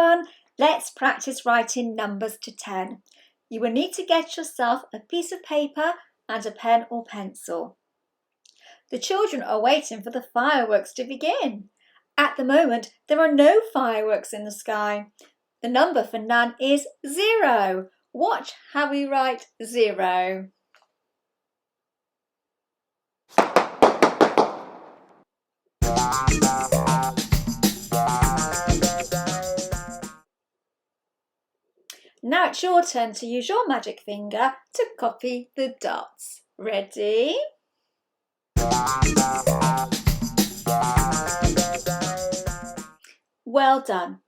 everyone, let's practice writing numbers to 10. You will need to get yourself a piece of paper and a pen or pencil. The children are waiting for the fireworks to begin. At the moment, there are no fireworks in the sky. The number for Nan is 0. Watch how we write 0. Now it's your turn to use your magic finger to copy the dots. Ready? Well done.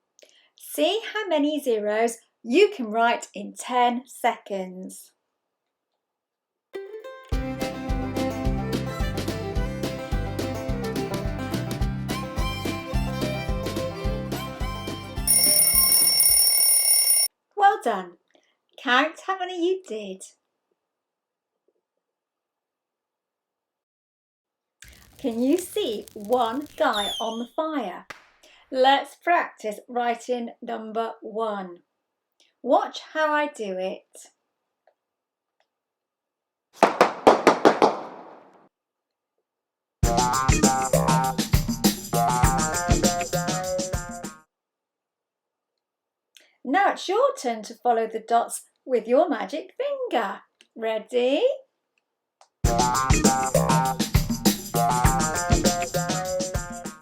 See how many zeros you can write in 10 seconds. Well done. Count how many you did. Can you see one guy on the fire? Let's practice writing number 1. Watch how I do it. Now it's your turn to follow the dots with your magic finger. Ready?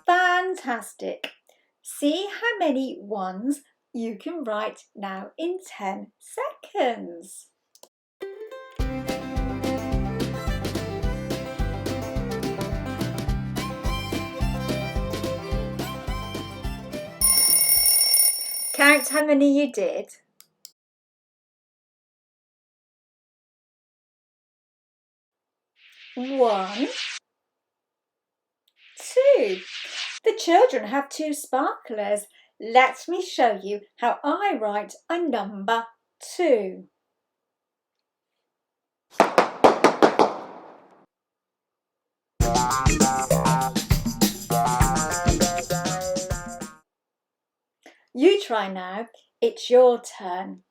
Fantastic. See how many ones you can write now in 10 seconds. Count how many you did. One, 2. The children have 2 sparklers. Let me show you how I write a number 2. You try now. It's your turn.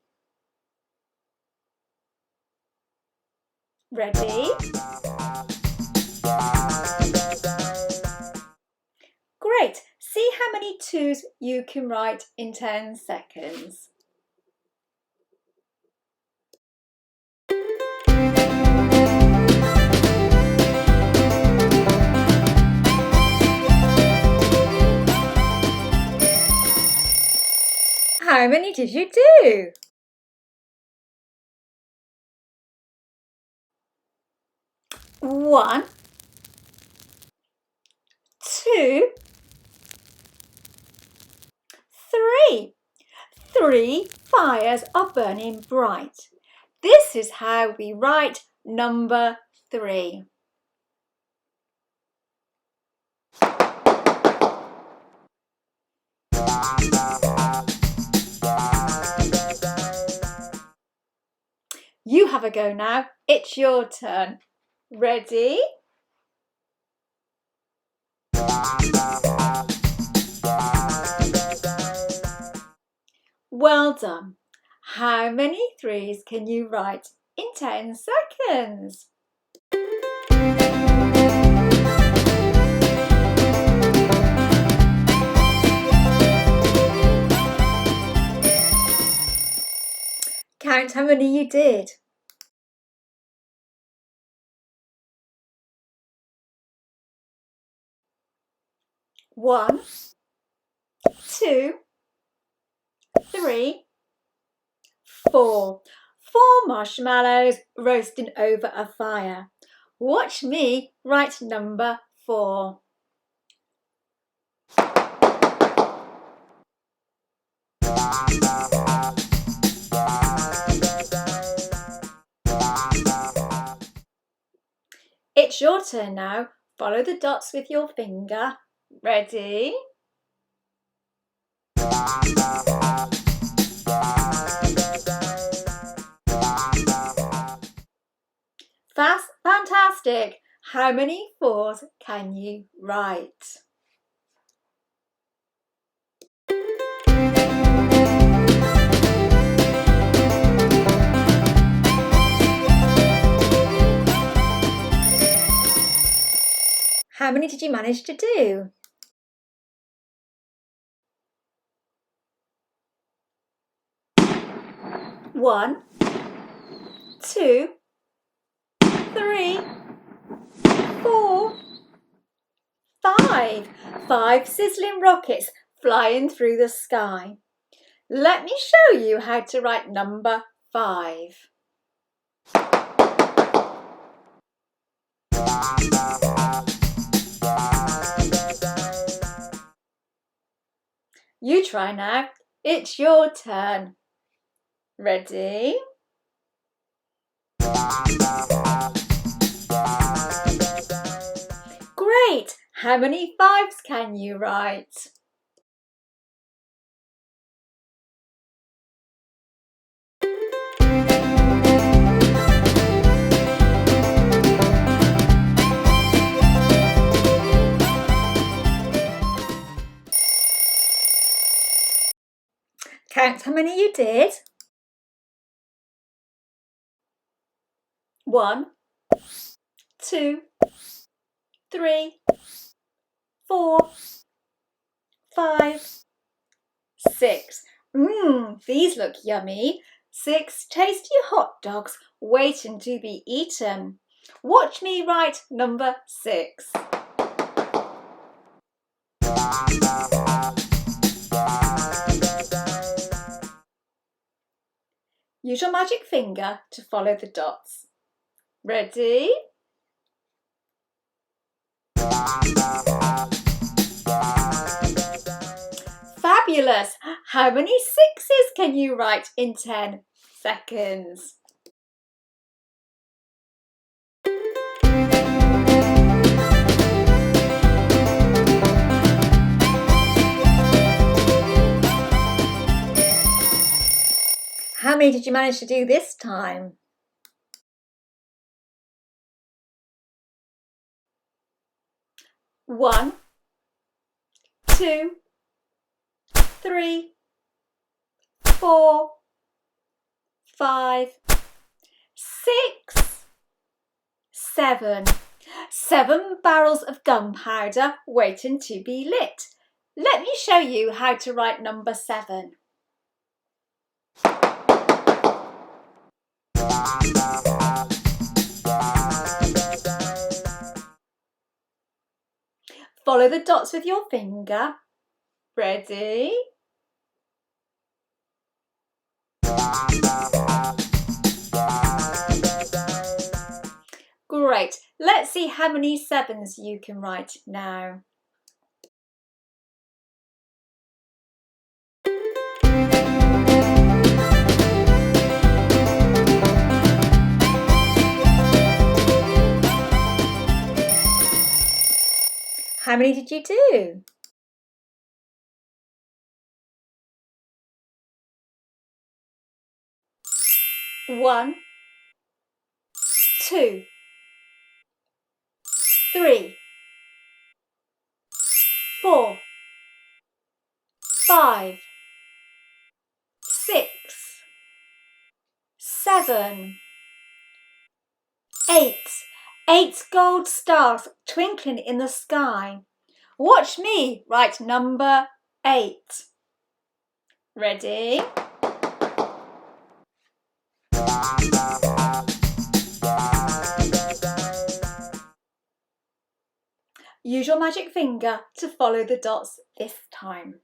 Ready? Great. See how many 2s you can write in 10 seconds. How many did you do? One, 2, 3. 3 fires are burning bright. This is how we write number 3. You have a go now. It's your turn. Ready? Well done. How many 3s can you write in 10 seconds? Count how many you did. One, 2, 3, 4. 4 marshmallows roasting over a fire. Watch me write number 4. It's your turn now. Follow the dots with your finger. Ready? Fantastic! How many 4s can you write? How many did you manage to do? One, two, three, four, five. 5 sizzling rockets flying through the sky. Let me show you how to write number 5. You try now. It's your turn. Ready? Great! How many 5s can you write? Count how many you did. 1, 2, 3, 4, 5, 6. These look yummy. 6 tasty hot dogs waiting to be eaten. Watch me write number 6. Use your magic finger to follow the dots. Ready? Fabulous! How many 6s can you write in 10 seconds? How many did you manage to do this time? One, 2, 3, 4, 5, 6, 7. 7 barrels of gunpowder waiting to be lit. Let me show you how to write number 7. Follow the dots with your finger. Ready? Great. Let's see how many 7s you can write now. How many did you do? One, 2, 3, 4, 5, 6, 7, 8. 8 gold stars twinkling in the sky. Watch me write number 8. Ready? Use your magic finger to follow the dots this time.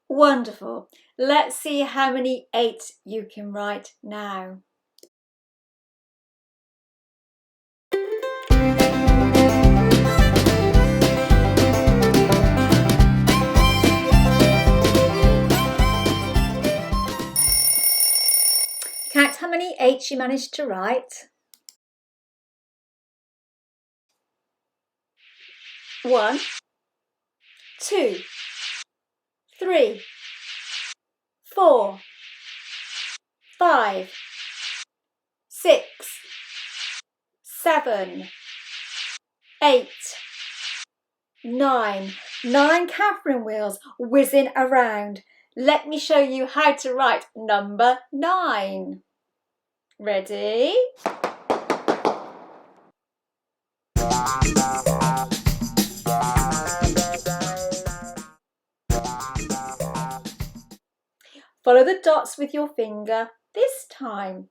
Wonderful. Let's see how many 8 you can write now. Count how many 8s you managed to write. 1, 2, 3, 4, 5, 6, 7, 8, 9. 9 Catherine wheels whizzing around. Let me show you how to write number 9. Ready? Follow the dots with your finger this time.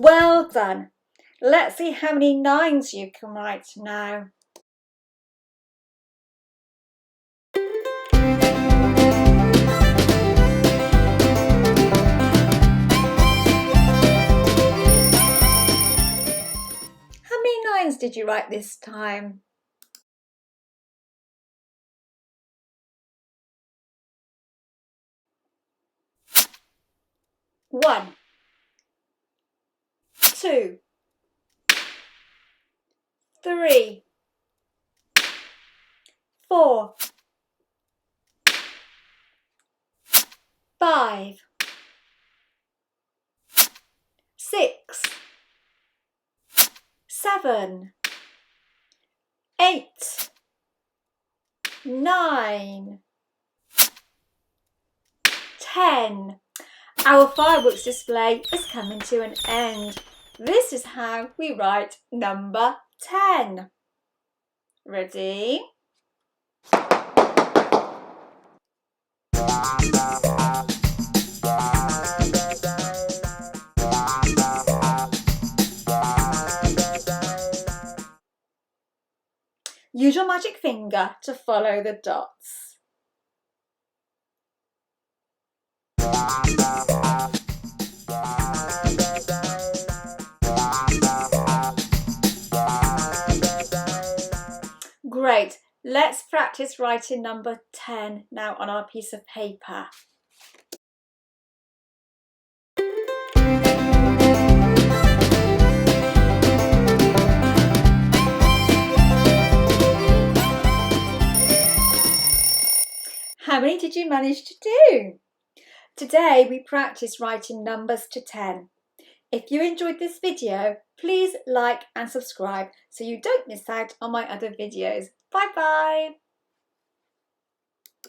Well done. Let's see how many 9s you can write now. How many 9s did you write this time? One, 2, 3, 4, 5, 6, 7, 8, 9, 10. Our fireworks display is coming to an end. This is how we write number 10. Ready? Use your magic finger to follow the dots. Great. Let's practice writing number 10 now on our piece of paper. How many did you manage to do? Today we practice writing numbers to 10. If you enjoyed this video, please like and subscribe so you don't miss out on my other videos. Bye bye!